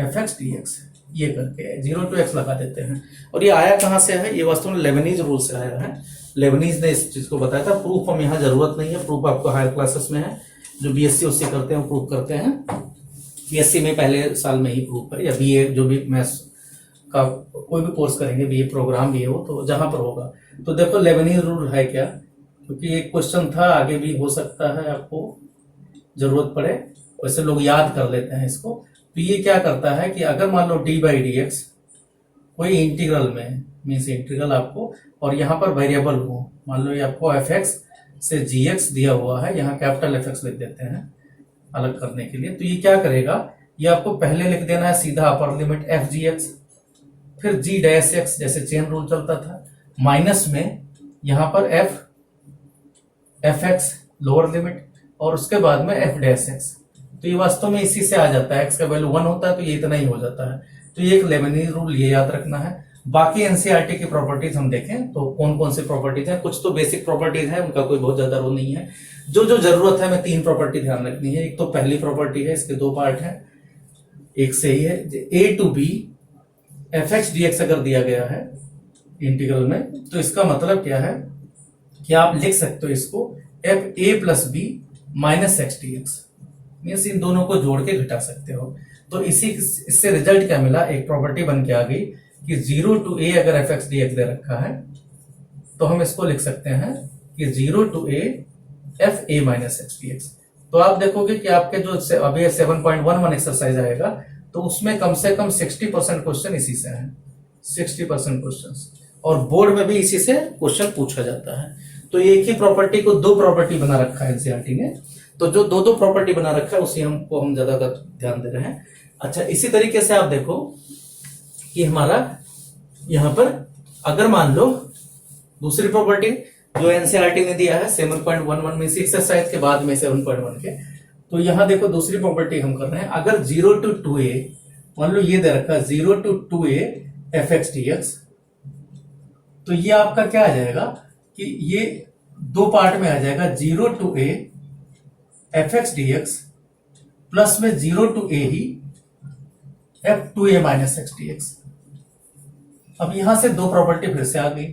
fx dx, ये करके 0 to x लगा देते हैं। और ये आया कहां से है, ये वास्तव में लेबनीज रूल से आया है, लेबनीज ने इस चीज को बताया था। प्रूफ हम यहाँ जरूरत नहीं है, प्रूफ आपको हायर क्लासेस में है, जो बीएससी उससे करते हैं वो प्रूफ करते हैं। बीएससी में पहले साल में ही प्रूफ है, या बीए जो भी मैथ्स का कोई भी कोर्स करेंगे, बीए प्रोग्राम भी हो तो जहां पर होगा। तो देखो लेबनीज रूल है क्या, क्योंकि एक क्वेश्चन था, आगे भी हो सकता है आपको जरूरत पड़े, वैसे लोग याद कर लेते हैं इसको। तो ये क्या करता है कि अगर मान लो डी बाई डी एक्स कोई इंटीग्रल में मीन्स इंटीग्रल आपको, और यहाँ पर वेरिएबल हो, मान लो ये आपको एफ एक्स से जी एक्स दिया हुआ है, यहाँ कैपिटल एफ एक्स लिख देते हैं अलग करने के लिए। तो ये क्या करेगा, ये आपको पहले लिख देना है सीधा upper limit F G x, फिर जी डैश एक्स जैसे चेन रूल चलता था, माइनस में यहाँ पर एफ एक्स लोअर लिमिट, और उसके बाद में एफ डैश एक्स। तो ये वास्तव में इसी से आ जाता है, एक्स का वैल्यू 1 होता है तो ये इतना ही हो जाता है। तो ये एक लेबनीज रूल, ये याद रखना है। बाकी एनसीईआरटी की प्रॉपर्टीज हम देखें तो कौन कौन सी प्रॉपर्टीज हैं। कुछ तो बेसिक प्रॉपर्टीज है, उनका कोई बहुत ज्यादा रोल नहीं है। जो जो जरूरत है, मैं 3 प्रॉपर्टी ध्यान रखनी है। एक तो पहली प्रॉपर्टी है, इसके 2 पार्ट हैं, एक से ही है, a to b f x d x अगर दिया गया है इंटीग्रल में, तो इसका मतलब क्या है कि आप लिख सकते हो इसको f a plus b minus x d x, means इन दोनों को जोड़ के घटा सकते हो। तो इससे रिजल्ट क्या मिला, एक प्रॉपर्टी बन के आ गई कि 0 टू ए अगर एफ एक्स डी एक्स दे रखा है तो हम इसको लिख सकते हैं कि 0 to a f a minus x d x. तो आप देखोगे कि आपके जो अभी 7.11 एक्सरसाइज आएगा तो उसमें कम से कम 60% क्वेश्चन इसी से हैं, 60% क्वेश्चन, और बोर्ड में भी इसी से क्वेश्चन पूछा जाता है। तो एक ही प्रॉपर्टी को 2 प्रॉपर्टी बना रखा है एनसीईआरटी ने, तो जो 2 प्रॉपर्टी बना रखा है उसी हम ज्यादातर ध्यान दे रहे हैं। अच्छा, इसी तरीके से आप देखो कि हमारा यहां पर अगर मान लो दूसरी प्रॉपर्टी जो एनसीईआरटी ने दिया है 7.11 में, इसी एक्सरसाइज के बाद में 7.1 के, तो यहां देखो दूसरी प्रॉपर्टी हम कर रहे हैं। अगर 0 टू 2a, मान लो ये दे रखा है 0 to 2a f x d x, तो ये आपका क्या आ जाएगा कि ये 2 पार्ट में आ जाएगा, 0 to a f x d x plus में 0 टू a ही f to a minus x d x. अब यहां से 2 प्रॉपर्टी फिर से आ गई,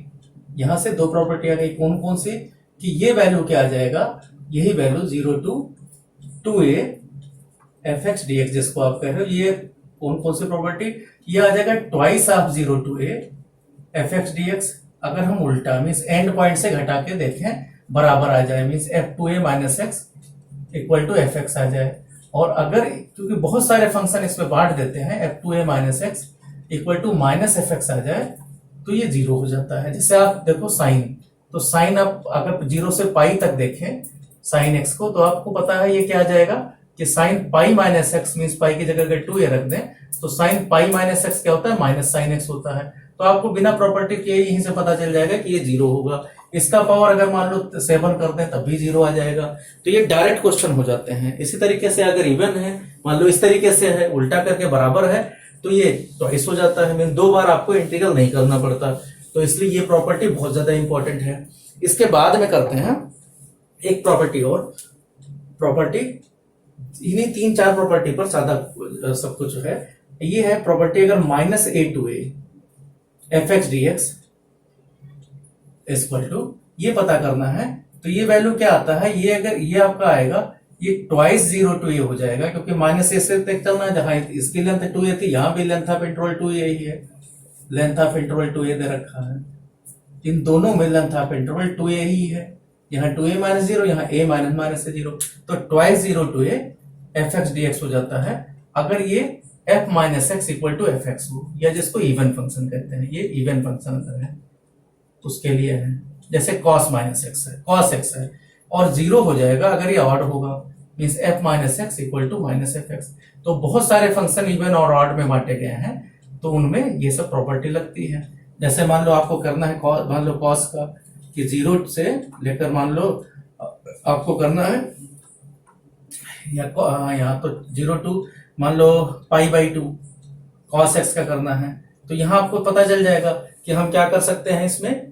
यहां से 2 प्रॉपर्टी आ गई, कौन कौन सी, कि ये वैल्यू क्या आ जाएगा, यही value 0 to 2a f x d x जिसको आप कह रहे हो, ये कौन कौन सी प्रॉपर्टी, ये आ जाएगा twice of 0 to a f x d x. अगर हम उल्टा मीन्स एंड पॉइंट से घटा के देखें बराबर आ जाए, means f to a minus x equal to f x आ जाए। और अगर क्योंकि बहुत सारे फंक्शन इसमें बांट देते हैं, f to a minus x equal to minus f x आ जाए तो ये 0 हो जाता है। जैसे आप देखो साइन, तो साइन आप अगर 0 से पाई तक देखें साइन एक्स को, तो आपको पता है ये क्या आ जाएगा कि sine pi minus x, means पाई की जगह अगर 2a रख दें तो साइन पाई माइनस एक्स क्या होता है, माइनस साइन एक्स होता है। तो आपको बिना प्रॉपर्टी के यहीं से पता चल जाएगा कि ये 0 होगा। इसका पावर अगर मान लो 7 कर दें तब भी 0 आ जाएगा। तो ये डायरेक्ट क्वेश्चन हो जाते हैं। इसी तरीके से अगर इवन है, मान लो इस तरीके से है, उल्टा करके बराबर है, तो ये ट्वाइस हो जाता है, मीन 2 बार आपको इंटीग्रल नहीं करना पड़ता। तो इसलिए ये प्रॉपर्टी बहुत ज्यादा इंपॉर्टेंट है। इसके बाद में करते हैं एक प्रॉपर्टी और, प्रॉपर्टी इन्हीं 3-4 प्रॉपर्टी पर सादा सब कुछ है। ये है प्रॉपर्टी अगर minus a to a f x d x equal to, ये पता करना है, तो ये वैल्यू क्या आता है, ये अगर ये आपका आएगा ये ट्वाइस 0 टू ए हो जाएगा, क्योंकि माइनस ए से तक चलना है, जहां इसकी लेंथ 2a थी यहां भी लेंथ ऑफ इंटरवल 2a ही है, लेंथ ऑफ इंटरवल 2a दे रखा है, इन दोनों में लेंथ ऑफ इंटरवल 2a ही है, यहाँ 2a माइनस 0, यहाँ a माइनस माइनस से 0, तो twice 0 to a f x d x हो जाता है अगर ये f minus x equal to f x हो, या जिसको इवन फंक्शन कहते हैं। ये इवन फंक्शन अगर है उसके लिए है, जैसे cos माइनस एक्स है, cos x है, और 0 हो जाएगा अगर ये ऑड होगा, means f minus x equal to minus f x. तो बहुत सारे फंक्शन इवन और ऑड में बांटे गए हैं, तो उनमें ये सब प्रॉपर्टी लगती है। जैसे मान लो आपको करना है मान लो cos का, कि 0 से लेकर मान लो आपको करना है या यहाँ तो 0 टू मान लो पाई बाई 2 cos x का करना है, तो यहाँ आपको पता चल जाएगा कि हम क्या कर सकते हैं इसमें,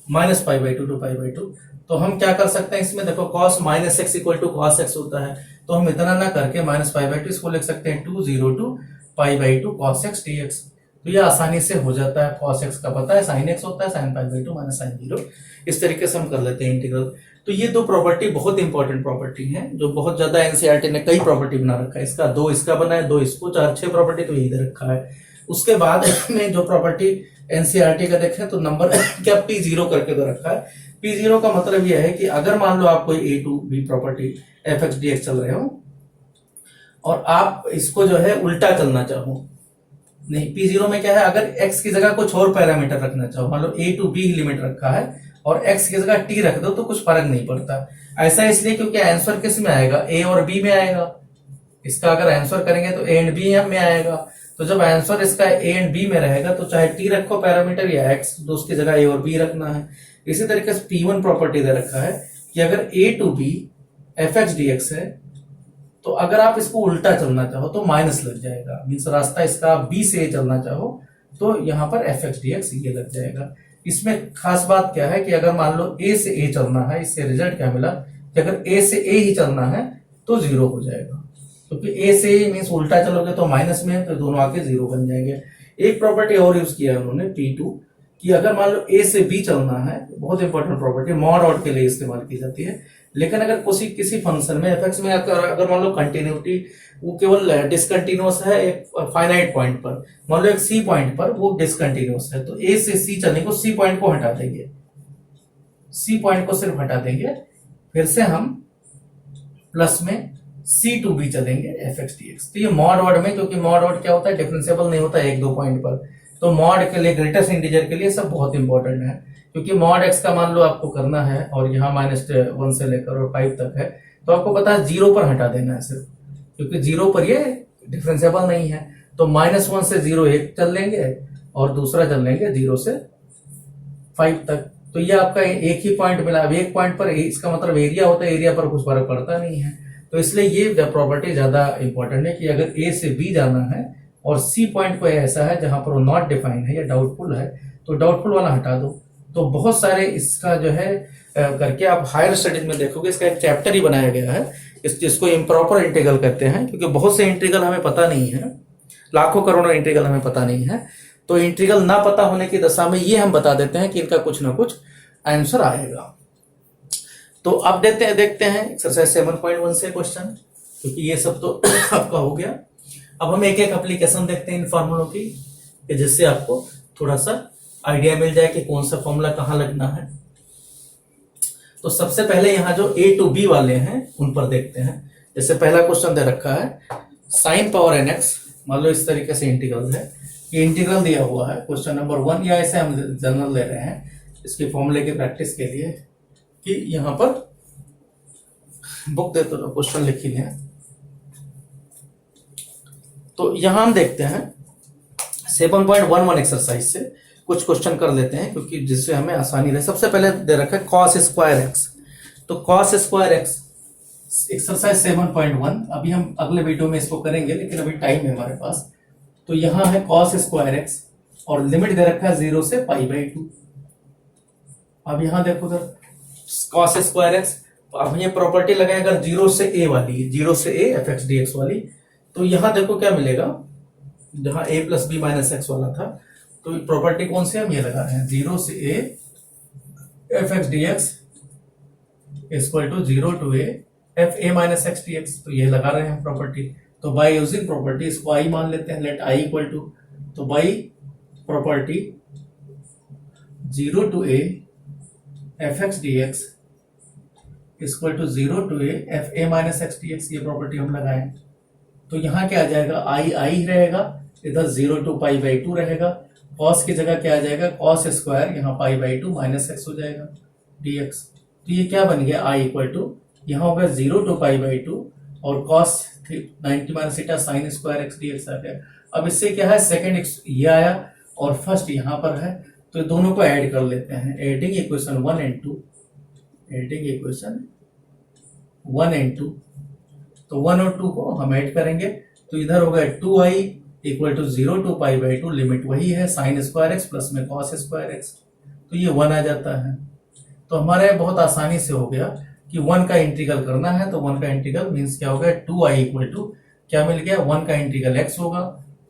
minus pi by 2 to pi by 2, तो हम क्या कर सकते हैं इसमें, देखो cos minus x equal to cos x होता है, तो हम इतना ना करके माइनस पाई बाई 2 इसको लिख सकते हैं 2 0 to pi by 2 cos x dx। तो ये आसानी से हो जाता है, cos x का पता है, sin x होता है sin pi by 2 minus sin 0, इस तरीके से हम कर लेते हैं इंटीग्रल। तो ये 2 प्रॉपर्टी बहुत इंपॉर्टेंट प्रॉपर्टी है, जो बहुत ज्यादा एनसीईआरटी ने कई प्रॉपर्टी बना रखा है, इसका 2 इसका बना है, 2 इसको, 4-6 प्रॉपर्टी तो यही दे रखा है। उसके बाद में जो प्रॉपर्टी एनसीईआरटी का देखें तो नंबर क्या P0 करके दे रखा है। P0 का मतलब यह है कि अगर मान लो आप कोई A to B property F x d x चल रहे हो, और आप इसको जो है उल्टा चलना चाहो, नहीं P0 में क्या है, अगर x की जगह कुछ और पैरामीटर रखना चाहो, मान लो a to b he limit रखा है और x की जगह t रख दो तो कुछ फर्क नहीं पड़ता। ऐसा इसलिए क्योंकि आंसर किस में आएगा, a और b में आएगा। इसका अगर आंसर करेंगे तो a एंड b में आएगा। तो जब आंसर इसका a एंड b में रहेगा तो चाहे t रखो पैरामीटर या x, तो उसकी जगह a और b रखना है। इसी तरीके से P1 प्रॉपर्टी दे रखा है कि अगर a to b fx dx है तो अगर आप इसको उल्टा चलना चाहो तो माइनस लग जाएगा, मीन्स रास्ता इसका b से a चलना चाहो तो यहाँ पर fx dx ये लग जाएगा। इसमें खास बात क्या है कि अगर मान लो a से a चलना है, इससे रिजल्ट क्या मिला कि अगर a से a ही चलना है तो 0 हो जाएगा, क्योंकि a से a मीन्स उल्टा चलोगे तो माइनस में है, तो दोनों आके 0 बन जाएंगे। एक प्रॉपर्टी और यूज किया है उन्होंने P2 कि अगर मान लो a से b चलना है, बहुत इंपॉर्टेंट प्रॉपर्टी, मॉड ऑड के लिए इस्तेमाल की जाती है। लेकिन अगर किसी फंक्शन में fx में अगर मान लो कंटिन्यूटी वो केवल डिसकंटिन्यूअस है एक फाइनाइट पॉइंट पर, मान लो एक सी पॉइंट पर वो डिसकंटिन्यूअस है, तो a से c चलने को सी पॉइंट को हटा देंगे, सी पॉइंट को सिर्फ हटा देंगे, फिर से हम प्लस में c to b चलेंगे fx dx। तो ये मॉड ऑड में, क्योंकि मॉड ऑड क्या होता है, डिफरेंशिएबल नहीं होता एक दो पॉइंट पर, तो मॉड के लिए ग्रेटेस्ट इंटीजर के लिए सब बहुत इंपॉर्टेंट है। क्योंकि मॉड x का मान लो आपको करना है और यहाँ -1 से लेकर और 5 तक है, तो आपको पता है 0 पर हटा देना है सिर्फ, क्योंकि 0 पर ये डिफरेंशिएबल नहीं है। तो -1 से 0 एक चल लेंगे और दूसरा चल लेंगे 0 से 5 तक, तो ये आपका एक ही पॉइंट मिला। अब एक पॉइंट पर इसका मतलब एरिया होता है, एरिया पर कुछ फर्क पड़ता नहीं है, तो इसलिए ये प्रॉपर्टी ज्यादा इंपॉर्टेंट है कि अगर a से b जाना है और c पॉइंट को ऐसा है जहां पर वो नॉट डिफाइन है या डाउटफुल है, तो डाउटफुल वाला हटा दो। तो बहुत सारे इसका जो है करके आप हायर स्टडीज में देखोगे, इसका एक चैप्टर ही बनाया गया है जिसको इम्प्रॉपर इंटीग्रल कहते हैं, क्योंकि बहुत से इंटीग्रल हमें पता नहीं है, लाखों करोड़ों इंटीग्रल हमें पता नहीं है। तो इंटीग्रल ना पता होने की दशा में ये हम बता देते हैं कि इनका कुछ ना कुछ आंसर आएगा। तो अब देखते हैं एक्सरसाइज 7.1 से क्वेश्चन, क्योंकि ये सब तो आपका हो गया। अब हम एक एक एप्लीकेशन देखते हैं इन फॉर्मूलों की, जिससे आपको थोड़ा सा आइडिया मिल जाए कि कौन सा फॉर्मूला कहां लगना है। तो सबसे पहले यहाँ जो a to b वाले हैं उन पर देखते हैं। जैसे पहला क्वेश्चन दे रखा है sin पावर nx, मान लो इस तरीके से इंटीग्रल है, ये इंटीग्रल दिया हुआ है क्वेश्चन नंबर 1, या ऐसे हम जनरल ले रहे हैं इसके फॉर्मूले की प्रैक्टिस के लिए कि यहाँ पर बुक दे तो क्वेश्चन लिख ही लें। तो यहां हम देखते हैं 7.11 एक्सरसाइज से कुछ क्वेश्चन कर लेते हैं, क्योंकि जिससे हमें आसानी रहे। सबसे पहले दे रखा है cos स्क्वायर x, तो cos स्क्वायर x एक्सरसाइज 7.1, अभी हम अगले वीडियो में इसको करेंगे, लेकिन अभी टाइम है हमारे पास। तो यहाँ है cos स्क्वायर x और लिमिट दे रखा है 0 से π/2। अब यहाँ देखो सर cos स्क्वायर x, अब ये प्रॉपर्टी लगाए अगर 0 से a वाली, 0 से a fx dx वाली, तो यहाँ देखो क्या मिलेगा, जहां a plus b minus x वाला था, तो प्रॉपर्टी कौन सी हम ये लगा रहे हैं, 0 से a fx dx equal to 0 to a f a minus x dx, तो ये लगा रहे हैं प्रॉपर्टी। तो बाय यूजिंग प्रॉपर्टी इसको i मान लेते हैं, लेट i इक्वल टू, तो by property 0 to a fx dx equal to 0 to a f a minus x dx, ये प्रॉपर्टी हम लगाएं। तो यहाँ क्या आ जाएगा, i रहेगा, इधर 0 to π/2 रहेगा, cos की जगह क्या आ जाएगा, cos स्क्वायर, यहाँ π/2 माइनस एक्स हो जाएगा dx। तो ये क्या बन गया, i इक्वल टू, यहाँ होगा 0 to π/2 और cos 90 minus theta sine square x dx आ गया। अब इससे क्या है, सेकंड ये आया और फर्स्ट यहाँ पर है, तो दोनों को ऐड कर लेते हैं, adding equation 1 and 2, adding equation 1 and 2, तो 1 और 2 को हम ऐड करेंगे, तो इधर होगा 2i equal to 0 to π/2, limit वही है साइन स्क्वायर x प्लस में cos स्क्वायर x, तो ये 1 आ जाता है। तो हमारे बहुत आसानी से हो गया कि 1 का इंटीग्रल करना है, तो 1 का इंटीग्रल मीन्स क्या हो गया, 2i इक्वल टू क्या मिल गया, 1 का इंटीग्रल x होगा,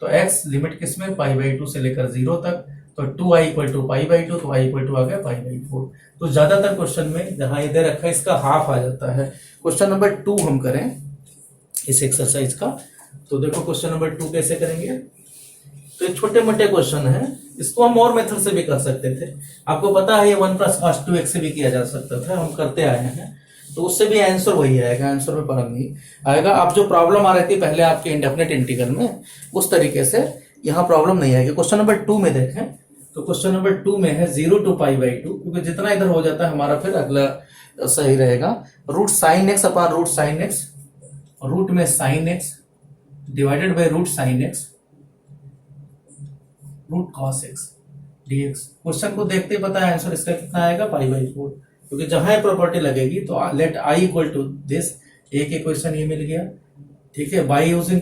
तो x लिमिट किसमें, π/2 से लेकर 0 तक, तो 2i इक्वल टू π/2, तो i इक्वल टू आ गया π/4। तो ज्यादातर क्वेश्चन में जहां ये दे रखा है इसका हाफ आ जाता है। क्वेश्चन नंबर 2 हम करें इस एक्सरसाइज का, तो देखो क्वेश्चन नंबर 2 कैसे करेंगे। तो एक छोटे मोटे क्वेश्चन है, इसको हम और मेथड से भी कर सकते थे, आपको पता है ये 1 + cos 2x से भी किया जा सकता था, हम करते आए हैं। तो उससे भी आंसर वही आएगा, आंसर में फर्क नहीं आएगा। अब जो प्रॉब्लम आ रही थी पहले आपके इंडेफिनिट इंटीग्रल में, उस तरीके से यहाँ प्रॉब्लम नहीं आएगी। क्वेश्चन नंबर 2 में देखें तो क्वेश्चन नंबर 2 में है 0 to π/2, क्योंकि जितना इधर हो जाता है हमारा फिर अगला सही रहेगा। Root sine x upon root sine x, root में sine x divided by root sine x root cos x dx। Question को देखते ही पता है आंसर इसका कितना आएगा, π/4, क्योंकि जहां प्रॉपर्टी लगेगी तो let i equal to this, एक इक्वेशन ये मिल गया, ठीक है। By using